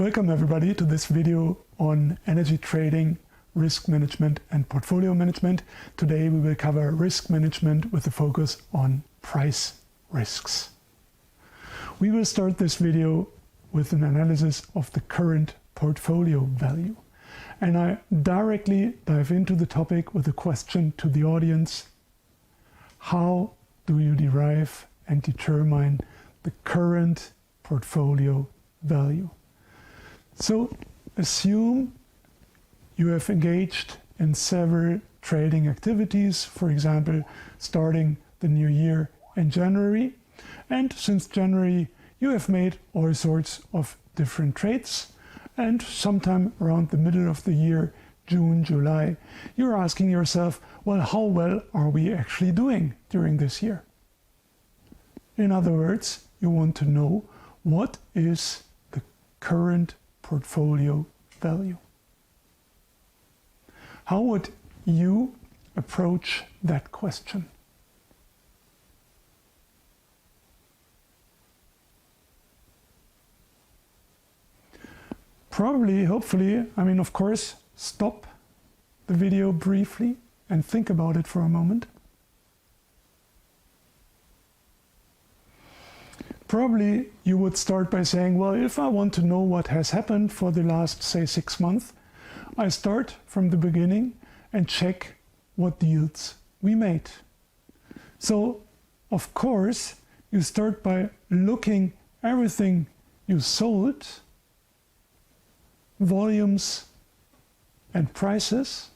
Welcome everybody to this video on energy trading, risk management and portfolio management. Today we will cover risk management with a focus on price risks. We will start this video with an analysis of the current portfolio value. And I directly dive into the topic with a question to the audience. How do you derive and determine the current portfolio value? So assume you have engaged in several trading activities, for example, starting the new year in January. And since January, you have made all sorts of different trades. And sometime around the middle of the year, June, July, you're asking yourself, well, how well are we actually doing during this year? In other words, you want to know what is the current portfolio value. How would you approach that question? Probably, hopefully, of course, stop the video briefly and think about it for a moment. Probably you would start by saying, well, if I want to know what has happened for the last, say, 6 months, I start from the beginning and check what deals we made. So, of course, you start by looking everything you sold, volumes and prices,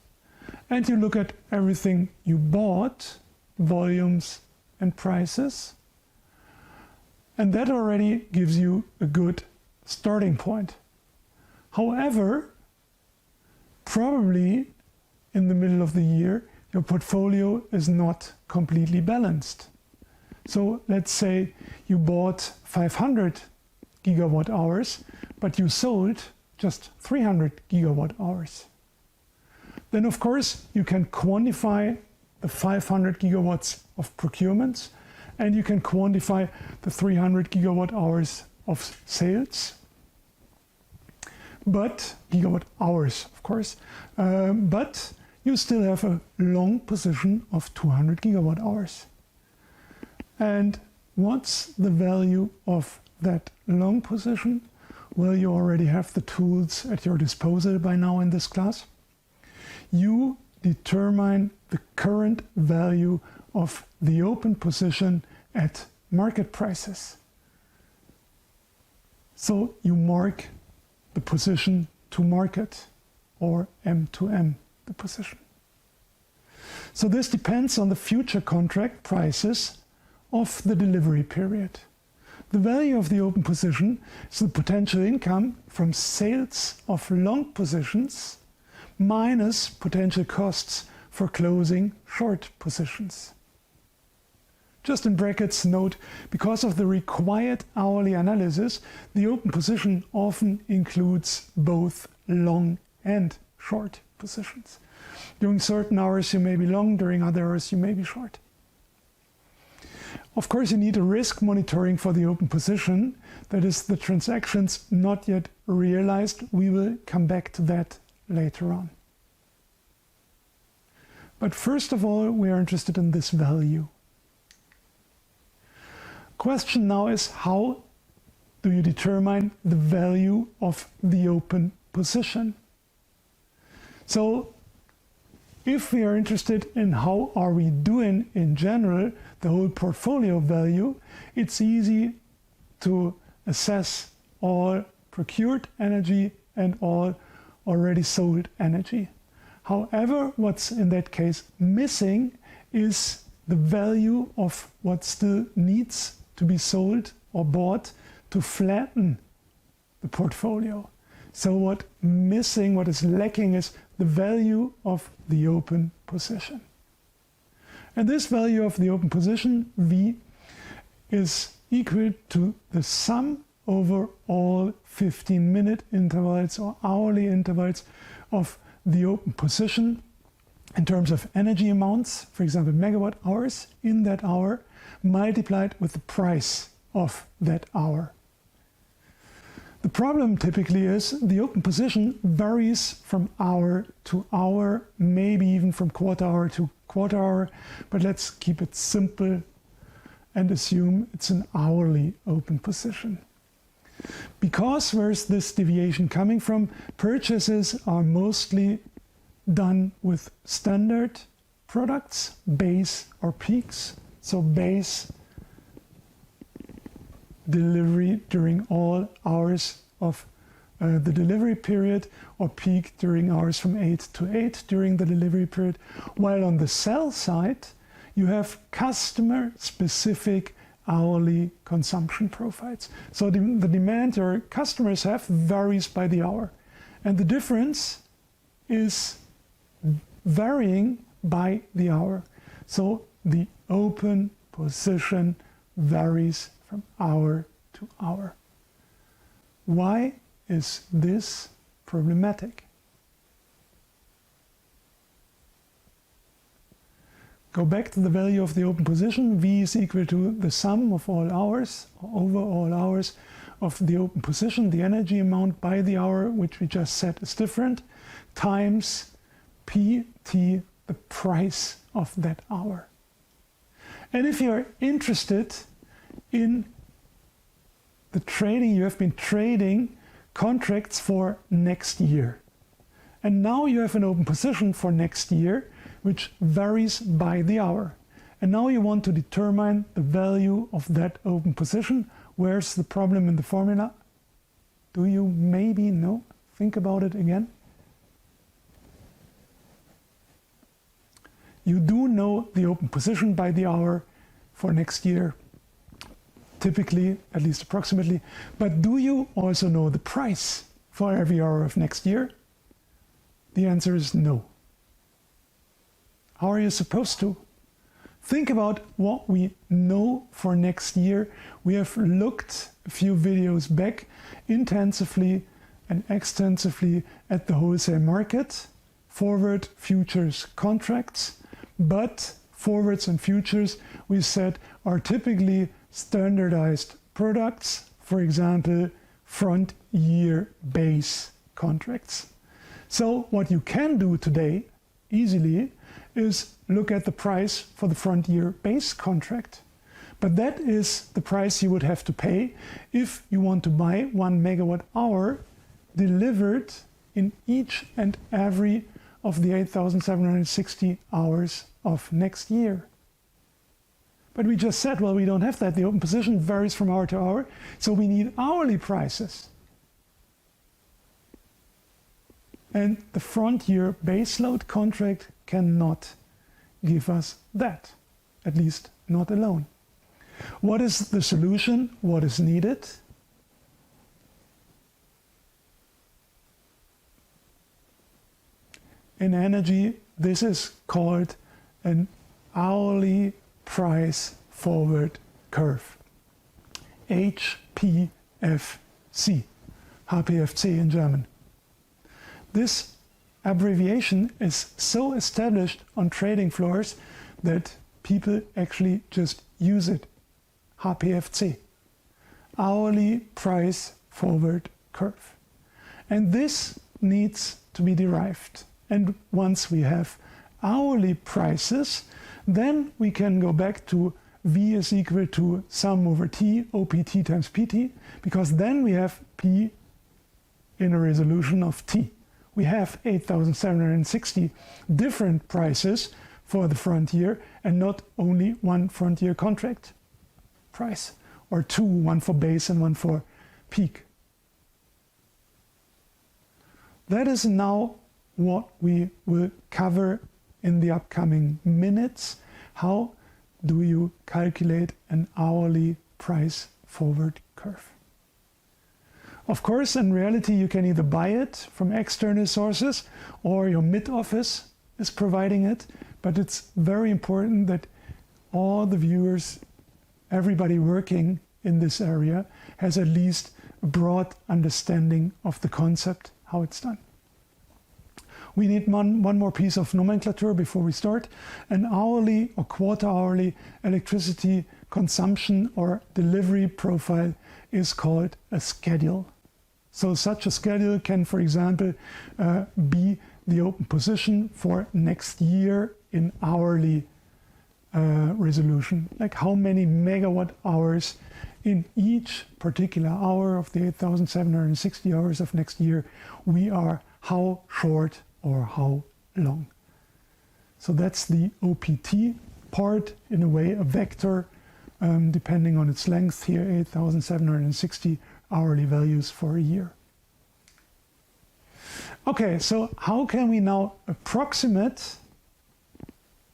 and you look at everything you bought, volumes and prices. And that already gives you a good starting point. However, probably in the middle of the year, your portfolio is not completely balanced. So let's say you bought 500 gigawatt hours, but you sold just 300 gigawatt hours. Then of course you can quantify the 500 gigawatts of procurements, and you can quantify the 300 gigawatt hours of sales. But, gigawatt hours, of course, but you still have a long position of 200 gigawatt hours. And what's the value of that long position? Well, you already have the tools at your disposal by now in this class. You determine the current value of the open position at market prices. So you mark the position to market, or M to M, the position. So this depends on the future contract prices of the delivery period. The value of the open position is the potential income from sales of long positions minus potential costs for closing short positions. Just in brackets, note, because of the required hourly analysis, the open position often includes both long and short positions. During certain hours you may be long, during other hours you may be short. Of course, you need a risk monitoring for the open position, that is the transactions not yet realized. We will come back to that later on. But first of all, we are interested in this value. Question now is, how do you determine the value of the open position? So if we are interested in how are we doing in general, the whole portfolio value, it's easy to assess all procured energy and all already sold energy. However, what's in that case missing is the value of what still needs to be sold or bought to flatten the portfolio. So what is lacking is the value of the open position. And this value of the open position, V, is equal to the sum over all 15-minute intervals or hourly intervals of the open position in terms of energy amounts, for example, megawatt hours in that hour, multiplied with the price of that hour. The problem typically is the open position varies from hour to hour, maybe even from quarter hour to quarter hour, but let's keep it simple and assume it's an hourly open position. Because where's this deviation coming from? Purchases are mostly done with standard products, base or peaks. So base delivery during all hours of the delivery period, or peak during hours from 8 to 8 during the delivery period. While on the sell side, you have customer-specific hourly consumption profiles. So the demand your customers have varies by the hour. And the difference is varying by the hour. So the open position varies from hour to hour. Why is this problematic? Go back to the value of the open position. V is equal to the sum of all hours, or over all hours of the open position, the energy amount by the hour, which we just said is different, times PT, the price of that hour. And if you're interested in the trading, you have been trading contracts for next year. And now you have an open position for next year, which varies by the hour. And now you want to determine the value of that open position. Where's the problem in the formula? Do you maybe know? Think about it again. You do know the open position by the hour for next year, typically, at least approximately. But do you also know the price for every hour of next year? The answer is no. How are you supposed to? Think about what we know for next year. We have looked a few videos back intensively and extensively at the wholesale market, forward, futures, contracts. But forwards and futures, we said, are typically standardized products, for example, front year base contracts. So what you can do today easily is look at the price for the front year base contract. But that is the price you would have to pay if you want to buy 1 megawatt hour delivered in each and every of the 8,760 hours of next year. But we just said, well, we don't have that. The open position varies from hour to hour, so we need hourly prices. And the front year baseload contract cannot give us that, at least not alone. What is the solution? What is needed? In energy, this is called an hourly price forward curve. HPFC, HPFC in German. This abbreviation is so established on trading floors that people actually just use it. HPFC, hourly price forward curve. And this needs to be derived. And once we have hourly prices, then we can go back to V is equal to sum over T, OPT times PT, because then we have P in a resolution of T. We have 8,760 different prices for the front year and not only one front year contract price, or two, one for base and one for peak. That is now what we will cover in the upcoming minutes. How do you calculate an hourly price forward curve? Of course, in reality, you can either buy it from external sources or your mid-office is providing it, but it's very important that all the viewers, everybody working in this area, has at least a broad understanding of the concept, how it's done. We need one more piece of nomenclature before we start. An hourly or quarter-hourly electricity consumption or delivery profile is called a schedule. So such a schedule can, for example, be the open position for next year in hourly resolution, like how many megawatt hours in each particular hour of the 8,760 hours of next year we are how short or how long. So that's the OPT part, in a way a vector depending on its length here, 8,760 hourly values for a year. Okay, so how can we now approximate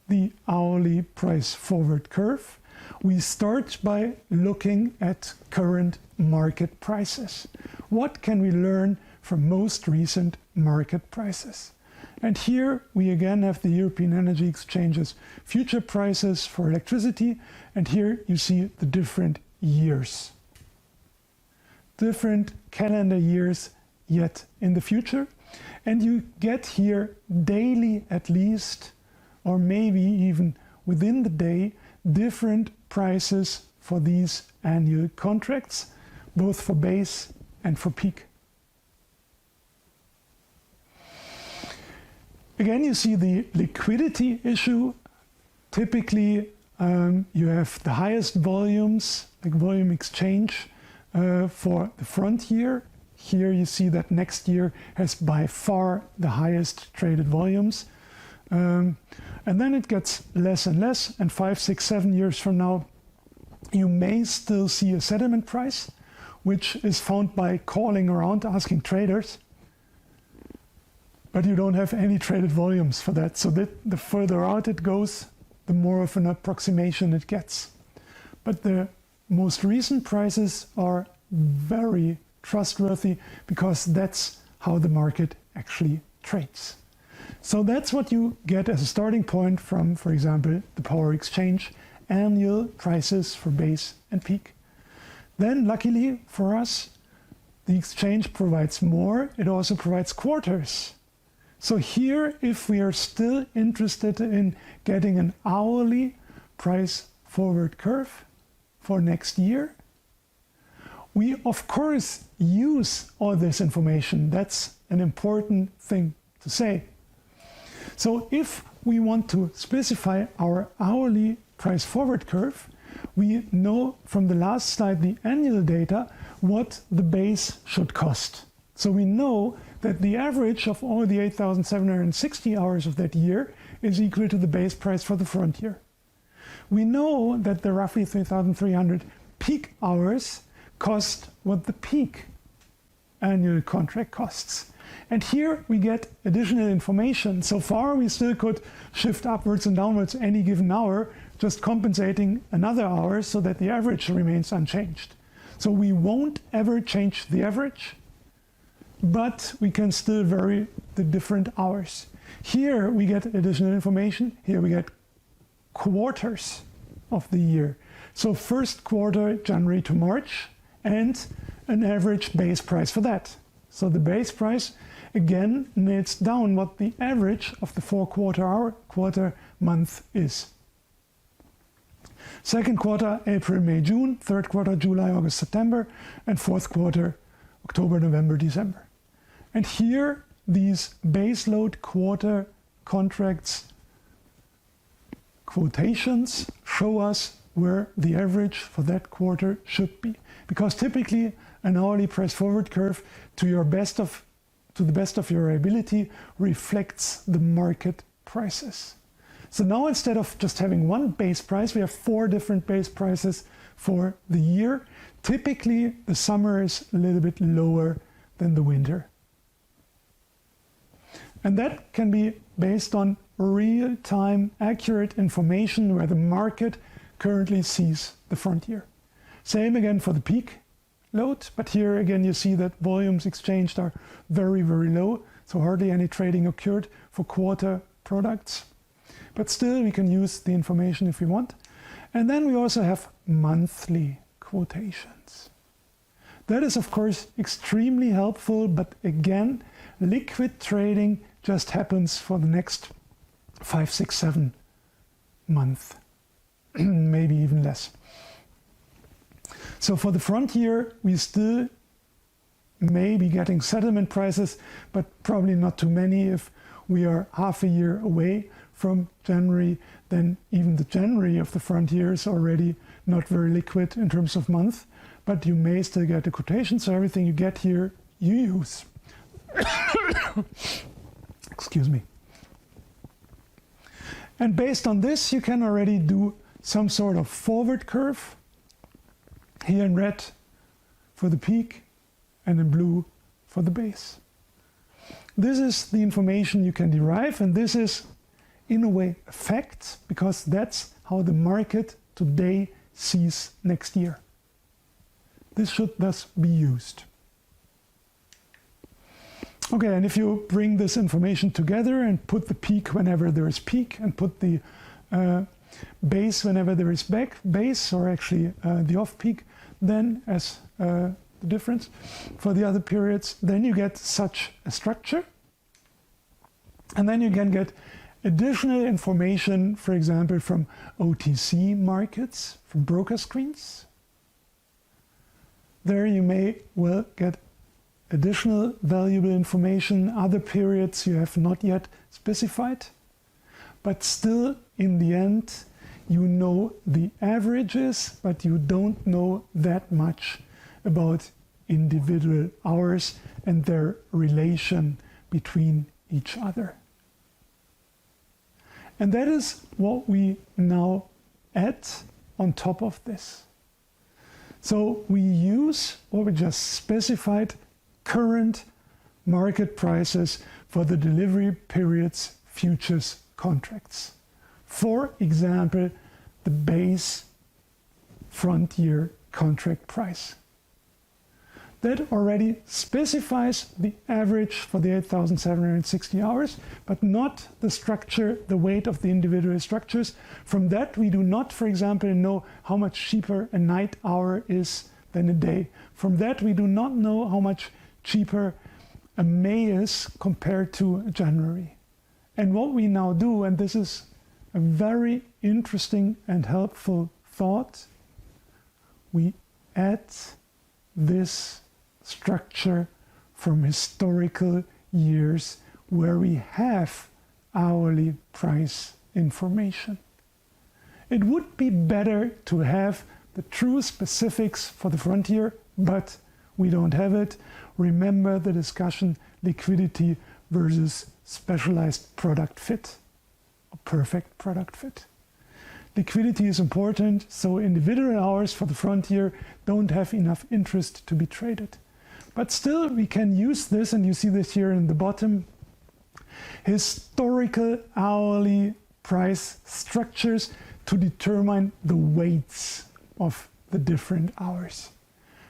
the hourly price forward curve? We start by looking at current market prices. What can we learn from most recent market prices? And here we again have the European Energy Exchange's future prices for electricity, and here you see the different years. Different calendar years yet in the future, and you get here daily at least, or maybe even within the day, different prices for these annual contracts, both for base and for peak. Again, you see the liquidity issue. Typically, you have the highest volumes, like volume exchange, for the front year. Here you see that next year has by far the highest traded volumes. And then it gets less and less, and 5, 6, 7 years from now, you may still see a settlement price, which is found by calling around, asking traders, but you don't have any traded volumes for that. So the further out it goes, the more of an approximation it gets. But the most recent prices are very trustworthy because that's how the market actually trades. So that's what you get as a starting point from, for example, the power exchange, annual prices for base and peak. Then, luckily for us, the exchange provides more. It also provides quarters. So here, if we are still interested in getting an hourly price forward curve for next year, we of course use all this information. That's an important thing to say. So if we want to specify our hourly price forward curve, we know from the last slide, the annual data, what the base should cost. So we know that the average of all the 8,760 hours of that year is equal to the base price for the front year. We know that the roughly 3,300 peak hours cost what the peak annual contract costs. And here we get additional information. So far we still could shift upwards and downwards any given hour, just compensating another hour so that the average remains unchanged. So we won't ever change the average, but we can still vary the different hours. Here we get additional information. Here we get quarters of the year. So first quarter, January to March, and an average base price for that. So the base price again nails down what the average of the 4 quarter month is. Second quarter, April, May, June. Third quarter, July, August, September. And fourth quarter, October, November, December. And here, these baseload quarter contracts quotations show us where the average for that quarter should be. Because typically, an hourly price forward curve, to the best of your ability, reflects the market prices. So now instead of just having one base price, we have 4 different base prices for the year. Typically, the summer is a little bit lower than the winter. And that can be based on real-time, accurate information where the market currently sees the front year. Same again for the peak load, but here again you see that volumes exchanged are very, very low, so hardly any trading occurred for quarter products. But still we can use the information if we want. And then we also have monthly quotations. That is of course extremely helpful, but again, liquid trading just happens for the next 5, 6, 7 months, maybe even less. So for the front year, we still may be getting settlement prices, but probably not too many. If we are half a year away from January, then even the January of the front year is already not very liquid in terms of month, but you may still get a quotation. So everything you get here, you use. Excuse me. And based on this, you can already do some sort of forward curve. Here in red for the peak and in blue for the base. This is the information you can derive, and this is in a way a fact, because that's how the market today sees next year. This should thus be used. Okay, and if you bring this information together and put the peak whenever there is peak and put the base whenever there is base, or actually the off peak, then as the difference for the other periods, then you get such a structure. And then you can get additional information, for example, from OTC markets, from broker screens. There you may well get additional valuable information, other periods you have not yet specified. But still, in the end, you know the averages, but you don't know that much about individual hours and their relation between each other. And that is what we now add on top of this. So we use what we just specified, current market prices for the delivery periods futures contracts. For example, the base front year contract price. That already specifies the average for the 8,760 hours, but not the structure, the weight of the individual structures. From that, we do not, for example, know how much cheaper a night hour is than a day. From that, we do not know how much cheaper a May is compared to January. And what we now do, and this is a very interesting and helpful thought, we add this structure from historical years where we have hourly price information. It would be better to have the true specifics for the frontier, but we don't have it. Remember the discussion, liquidity versus specialized product fit, a perfect product fit. Liquidity is important, so individual hours for the frontier don't have enough interest to be traded. But still, we can use this, and you see this here in the bottom, historical hourly price structures to determine the weights of the different hours.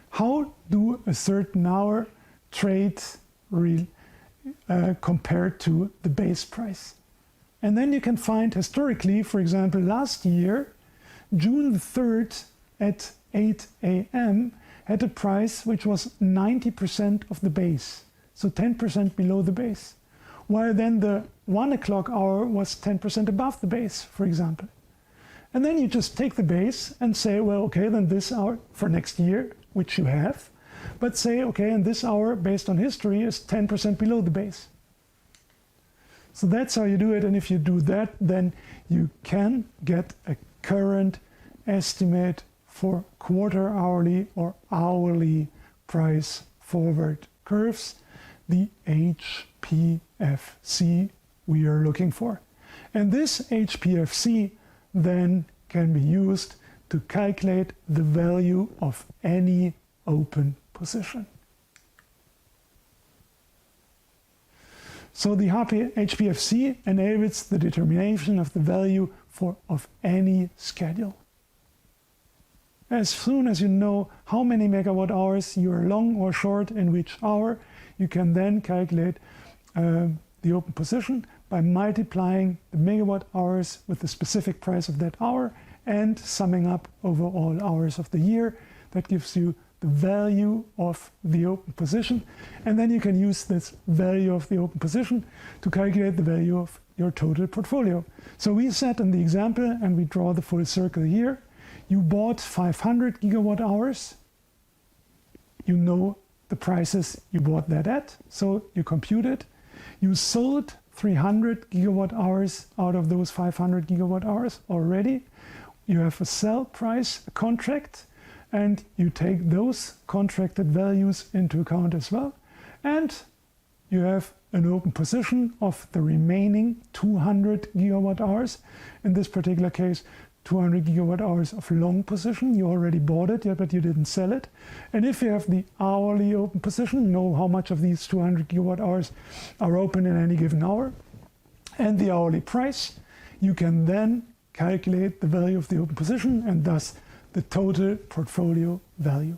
How do a certain hour trade compared to the base price? And then you can find historically, for example, last year, June the 3rd at 8 a.m. had a price which was 90% of the base, so 10% below the base, while then the 1 o'clock hour was 10% above the base, for example. And then you just take the base and say, well, okay, then this hour for next year, which you have, but say, okay, and this hour based on history is 10% below the base. So that's how you do it, and if you do that, then you can get a current estimate for quarter hourly or hourly price forward curves, the HPFC we are looking for. And this HPFC then can be used to calculate the value of any open position. So the HPFC enables the determination of the value of any schedule. As soon as you know how many megawatt hours you are long or short in which hour, you can then calculate the open position by multiplying the megawatt hours with the specific price of that hour and summing up over all hours of the year. That gives you the value of the open position, and then you can use this value of the open position to calculate the value of your total portfolio. So we set in the example, and we draw the full circle here. You bought 500 gigawatt hours. You know the prices you bought that at. So you compute it. You sold 300 gigawatt hours out of those 500 gigawatt hours already. You have a sell price, a contract, and you take those contracted values into account as well. And you have an open position of the remaining 200 gigawatt hours. In this particular case, 200 gigawatt hours of long position. You already bought it, but you didn't sell it. And if you have the hourly open position, know how much of these 200 gigawatt hours are open in any given hour, and the hourly price, you can then calculate the value of the open position and thus the total portfolio value.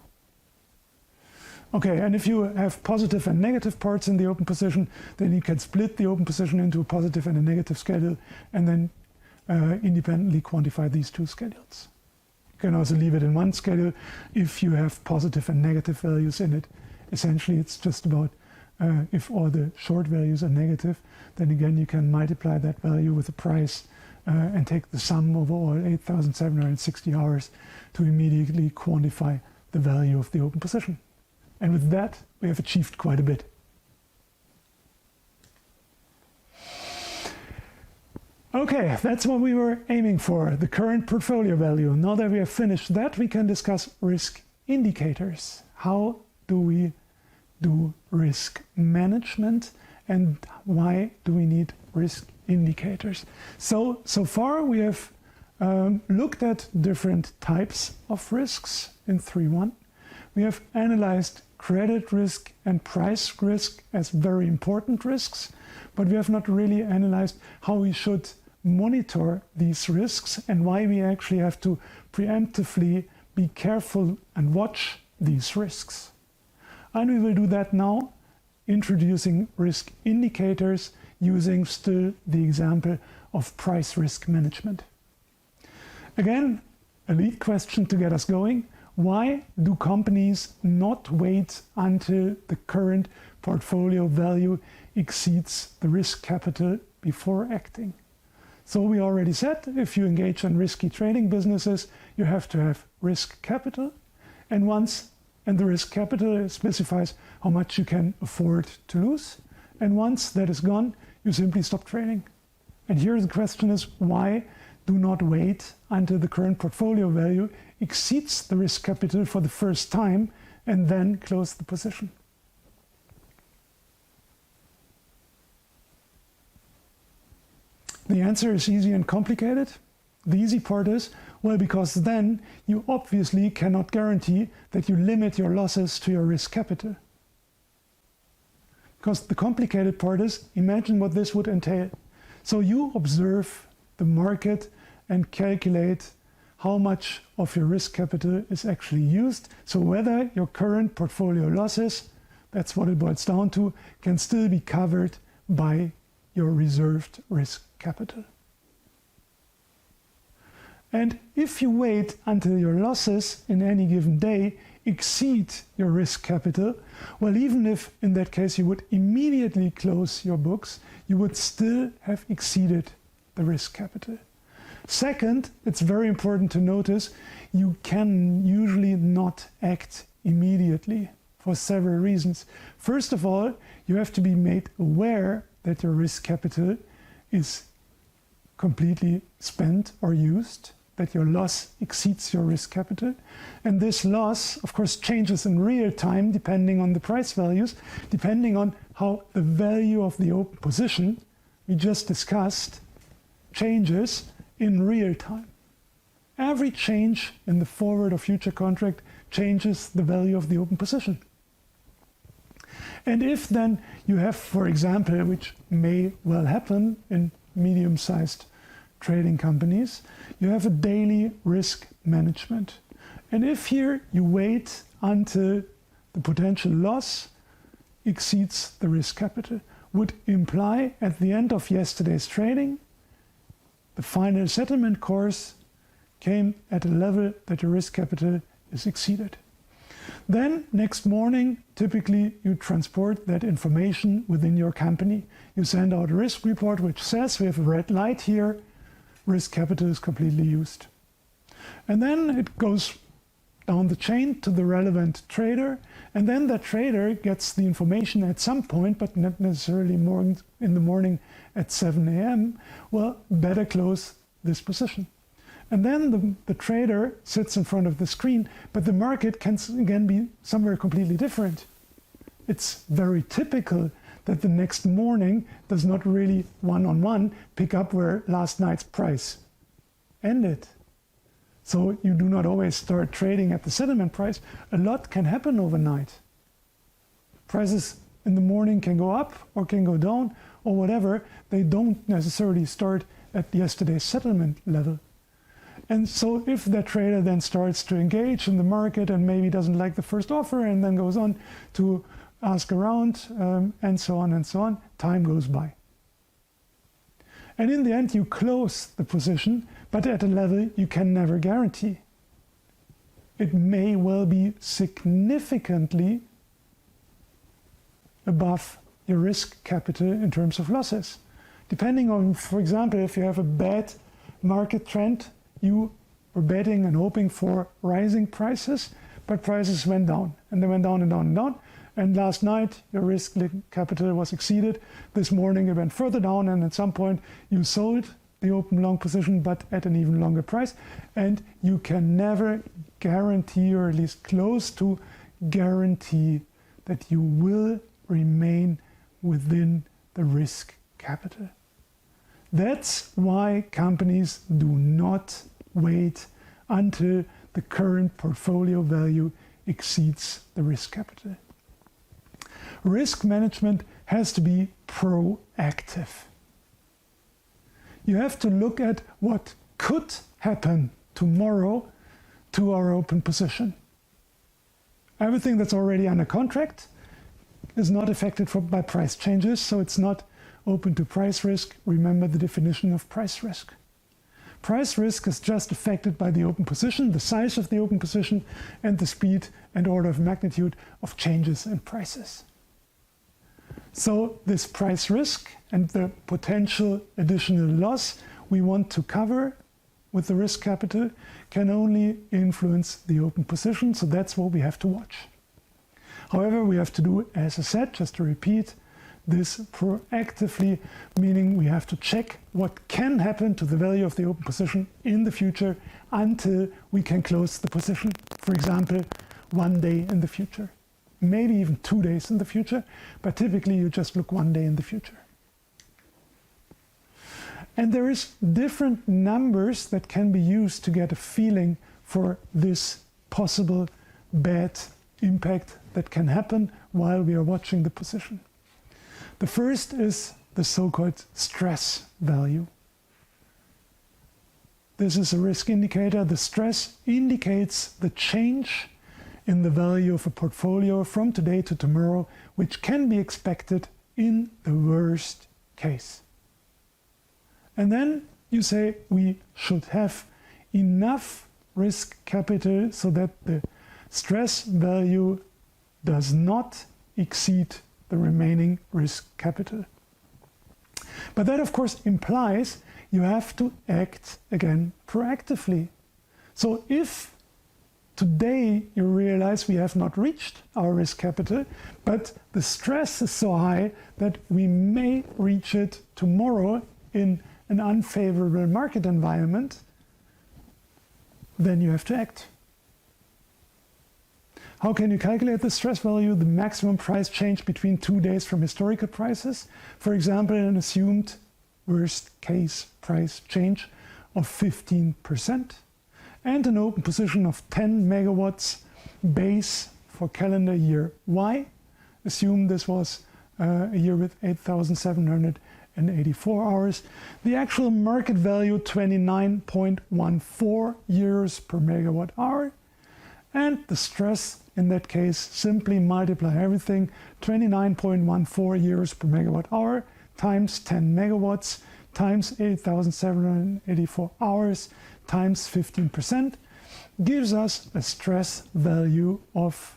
Okay, and if you have positive and negative parts in the open position, then you can split the open position into a positive and a negative schedule and then independently quantify these two schedules. You can also leave it in one schedule if you have positive and negative values in it. Essentially, it's just about if all the short values are negative, then again you can multiply that value with the price and take the sum over all 8,760 hours to immediately quantify the value of the open position. And with that, we have achieved quite a bit. Okay, that's what we were aiming for, the current portfolio value. Now that we have finished that, we can discuss risk indicators. How do we do risk management and why do we need risk indicators? So far we have looked at different types of risks in 3.1. We have analyzed credit risk and price risk as very important risks, but we have not really analyzed how we should monitor these risks and why we actually have to preemptively be careful and watch these risks. And we will do that now, introducing risk indicators using still the example of price risk management. Again, a lead question to get us going. Why do companies not wait until the current portfolio value exceeds the risk capital before acting? So we already said, if you engage in risky trading businesses, you have to have risk capital. And the risk capital specifies how much you can afford to lose. And once that is gone, you simply stop trading. And here the question is, why do not wait until the current portfolio value exceeds the risk capital for the first time and then close the position? The answer is easy and complicated. The easy part is, well, because then you obviously cannot guarantee that you limit your losses to your risk capital. Because the complicated part is, imagine what this would entail. So you observe the market and calculate how much of your risk capital is actually used. So whether your current portfolio losses, that's what it boils down to, can still be covered by your reserved risk capital. And if you wait until your losses in any given day exceed your risk capital, well, even if in that case you would immediately close your books, you would still have exceeded the risk capital. Second, it's very important to notice you can usually not act immediately for several reasons. First of all, you have to be made aware that your risk capital is completely spent or used, that your loss exceeds your risk capital. And this loss, of course, changes in real time depending on the price values, depending on how the value of the open position we just discussed changes in real time. Every change in the forward or future contract changes the value of the open position. And if then you have, for example, which may well happen in medium-sized trading companies, you have a daily risk management. And if here you wait until the potential loss exceeds the risk capital, would imply at the end of yesterday's trading, the final settlement course came at a level that the risk capital is exceeded. Then next morning, typically you transport that information within your company. You send out a risk report which says we have a red light here, risk capital is completely used. And then it goes down the chain to the relevant trader, and then that trader gets the information at some point, but not necessarily in the morning at 7 a.m. Well, better close this position. And then the trader sits in front of the screen, but the market can again be somewhere completely different. It's very typical that the next morning does not really one-on-one pick up where last night's price ended. So you do not always start trading at the settlement price. A lot can happen overnight. Prices in the morning can go up or can go down or whatever. They don't necessarily start at yesterday's settlement level. And so if that trader then starts to engage in the market and maybe doesn't like the first offer and then goes on to ask around and so on, time goes by. And in the end, you close the position, but at a level you can never guarantee. It may well be significantly above your risk capital in terms of losses. Depending on, for example, if you have a bad market trend, you were betting and hoping for rising prices, but prices went down, and they went down and down and down. And last night, your risk capital was exceeded. This morning, it went further down, and at some point, you sold the open long position, but at an even longer price. And you can never guarantee, or at least close to guarantee, that you will remain within the risk capital. That's why companies do not wait until the current portfolio value exceeds the risk capital. Risk management has to be proactive. You have to look at what could happen tomorrow to our open position. Everything that's already under contract is not affected by price changes, so it's not open to price risk. Remember the definition of price risk. Price risk is just affected by the open position, the size of the open position, and the speed and order of magnitude of changes in prices. So this price risk and the potential additional loss we want to cover with the risk capital can only influence the open position, so that's what we have to watch. However, we have to do, as I said, just to repeat, this proactively, meaning we have to check what can happen to the value of the open position in the future until we can close the position. For example, 1 day in the future, maybe even 2 days in the future, but typically you just look 1 day in the future. And there is different numbers that can be used to get a feeling for this possible bad impact that can happen while we are watching the position. The first is the so-called stress value. This is a risk indicator. The stress indicates the change in the value of a portfolio from today to tomorrow, which can be expected in the worst case. And then you say we should have enough risk capital so that the stress value does not exceed the remaining risk capital. But that, of course, implies you have to act again proactively. So if today you realize we have not reached our risk capital, but the stress is so high that we may reach it tomorrow in an unfavorable market environment, then you have to act. How can you calculate the stress value? The maximum price change between 2 days from historical prices. For example, an assumed worst case price change of 15%. And an open position of 10 megawatts base for calendar year Y. Assume this was a year with 8,784 hours. The actual market value 29.14 euros per megawatt hour. And the stress in that case, simply multiply everything, 29.14 euros per megawatt hour times 10 megawatts times 8,784 hours times 15% gives us a stress value of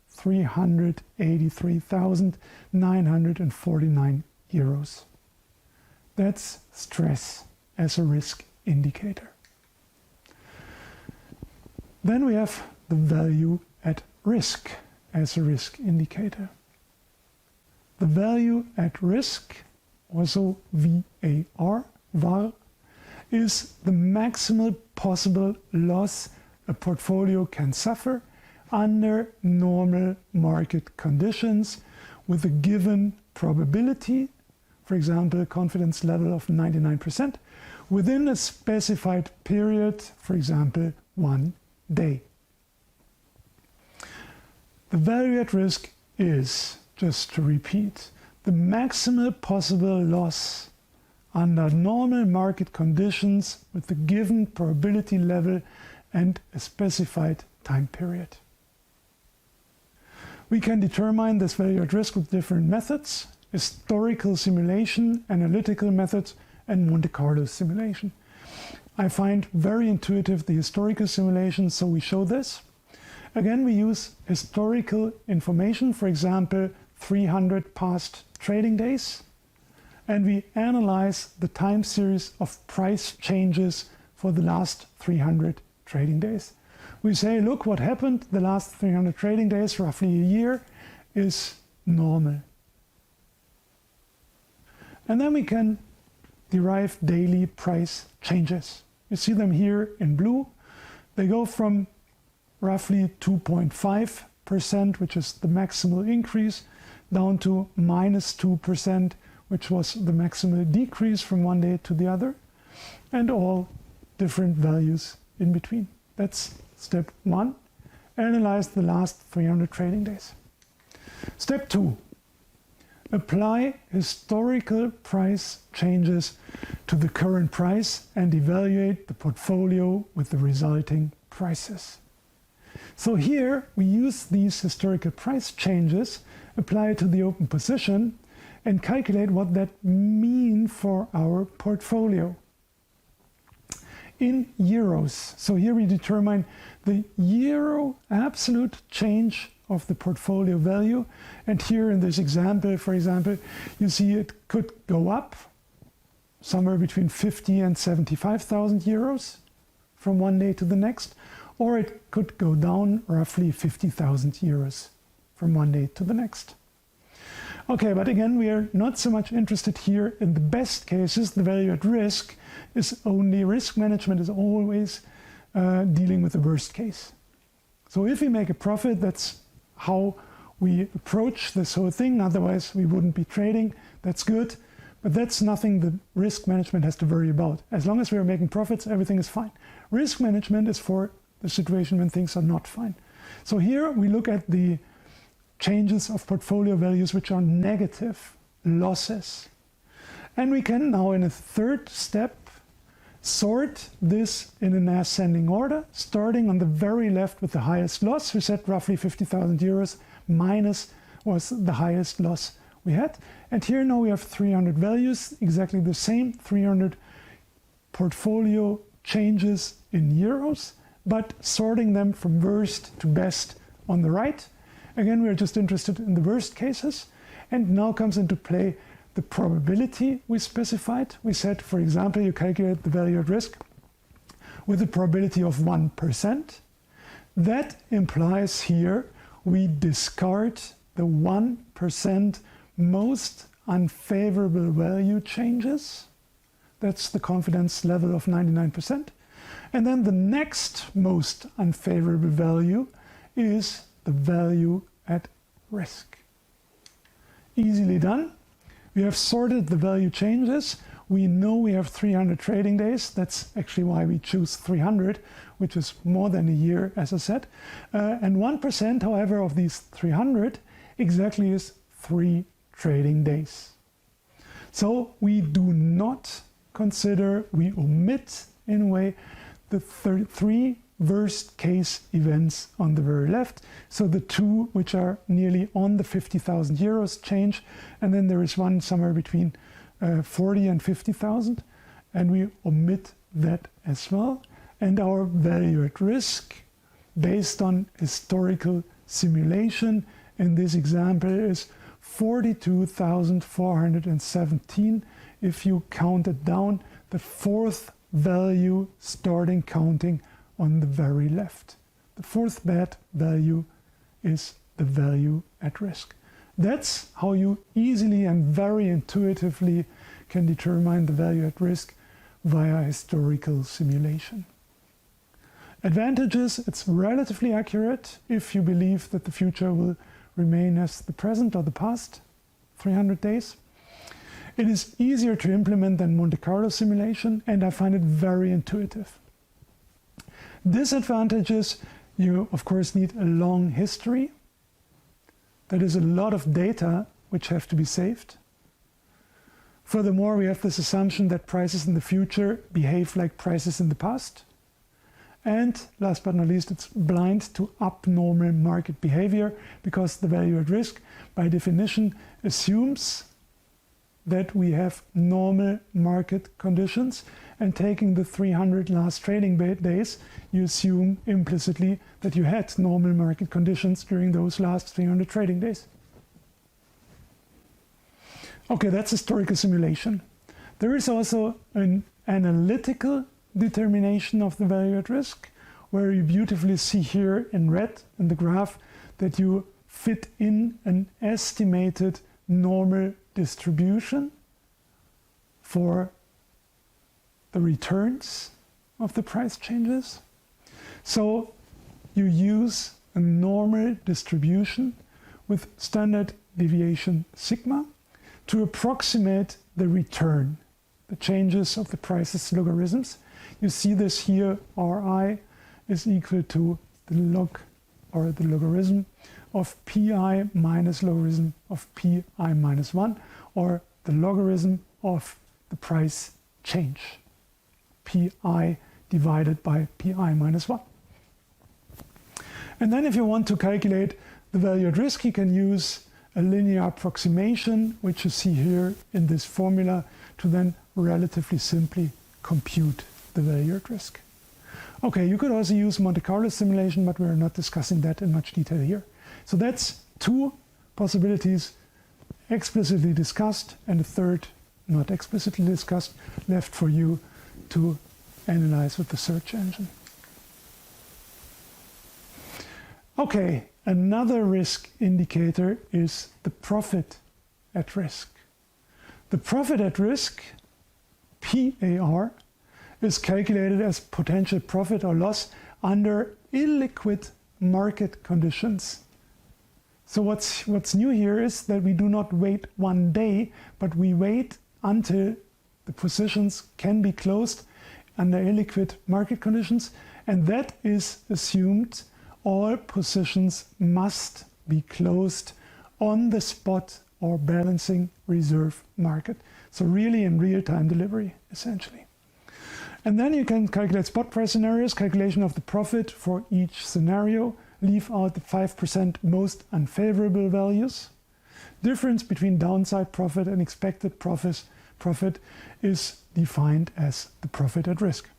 383,949 euros. That's stress as a risk indicator. Then we have the value at risk as a risk indicator. The value at risk, also VAR, is the maximal possible loss a portfolio can suffer under normal market conditions with a given probability, for example, a confidence level of 99%, within a specified period, for example, 1 day. The value at risk is, just to repeat, the maximal possible loss under normal market conditions with a given probability level and a specified time period. We can determine this value at risk with different methods: historical simulation, analytical methods, and Monte Carlo simulation. I find very intuitive the historical simulation, so we show this. Again, we use historical information, for example, 300 past trading days, and we analyze the time series of price changes for the last 300 trading days. We say, look, what happened the last 300 trading days, roughly a year, is normal. And then we can derive daily price changes. You see them here in blue. They go from roughly 2.5%, which is the maximal increase, down to -2%, which was the maximal decrease from one day to the other, and all different values in between. That's step 1. Analyze the last 300 trading days. Step 2. Apply historical price changes to the current price and evaluate the portfolio with the resulting prices. So here we use these historical price changes, apply it to the open position, and calculate what that means for our portfolio in euros. So here we determine the euro absolute change of the portfolio value. And here in this example, for example, you see it could go up somewhere between 50 and 75,000 euros from one day to the next, or it could go down roughly 50,000 euros from one day to the next. Okay, but again, we are not so much interested here in the best cases. The value at risk is only, risk management is always dealing with the worst case. So if we make a profit, that's how we approach this whole thing. Otherwise, we wouldn't be trading. That's good. But that's nothing the risk management has to worry about. As long as we are making profits, everything is fine. Risk management is for the situation when things are not fine. So here we look at the changes of portfolio values which are negative, losses. And we can now, in a third step, sort this in an ascending order, starting on the very left with the highest loss. We said roughly 50,000 euros minus was the highest loss we had. And here now we have 300 values, exactly the same, 300 portfolio changes in euros, but sorting them from worst to best on the right. Again, we are just interested in the worst cases. And now comes into play the probability we specified. We said, for example, you calculate the value at risk with a probability of 1%. That implies here we discard the 1% most unfavorable value changes. That's the confidence level of 99%. And then the next most unfavorable value is the value at risk. Easily done. We have sorted the value changes. We know we have 300 trading days. That's actually why we choose 300, which is more than a year, as I said. And 1%, however, of these 300 exactly is 3 trading days. So we do not consider, we omit in a way the 3 worst case events on the very left. So the 2 which are nearly on the 50,000 euros change, and then there is one somewhere between 40 and 50,000, and we omit that as well. And our value at risk based on historical simulation in this example is 42,417 if you count it down, the 4th value starting counting on the very left. the fourth bad value is the value at risk. That's how you easily and very intuitively can determine the value at risk via historical simulation. Advantages: it's relatively accurate if you believe that the future will remain as the present or the past 300 days. It is easier to implement than Monte Carlo simulation, and I find it very intuitive. Disadvantages: you of course need a long history. That is a lot of data which have to be saved. Furthermore, we have this assumption that prices in the future behave like prices in the past. And last but not least, it's blind to abnormal market behavior, because the value at risk, by definition, assumes that we have normal market conditions. And taking the 300 last trading days, you assume implicitly that you had normal market conditions during those last 300 trading days. Okay, that's historical simulation. There is also an analytical determination of the value at risk, where you beautifully see here in red in the graph that you fit in an estimated normal distribution for the returns of the price changes. So you use a normal distribution with standard deviation sigma to approximate the return, the changes of the prices logarithms. You see this here, Ri is equal to the log or the logarithm of pi minus logarithm of pi minus 1, or the logarithm of the price change, pi divided by pi minus 1. And then if you want to calculate the value at risk, you can use a linear approximation, which you see here in this formula, to then relatively simply compute the value at risk. Okay, you could also use Monte Carlo simulation, but we're not discussing that in much detail here. So that's two possibilities explicitly discussed, and a third not explicitly discussed, left for you to analyze with the search engine. Okay, another risk indicator is the profit at risk. The profit at risk, PAR, is calculated as potential profit or loss under illiquid market conditions. So what's new here is that we do not wait 1 day, but we wait until the positions can be closed under illiquid market conditions, and that is assumed all positions must be closed on the spot or balancing reserve market. So really in real-time delivery, essentially. And then you can calculate spot price scenarios, calculation of the profit for each scenario, leave out the 5% most unfavorable values. Difference between downside profit and expected profit is defined as the profit at risk.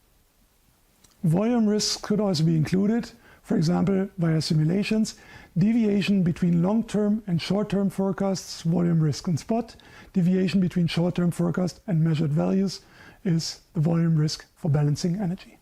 Volume risks could also be included, for example, via simulations. Deviation between long-term and short-term forecasts, volume risk and spot. Deviation between short-term forecast and measured values is the volume risk for balancing energy.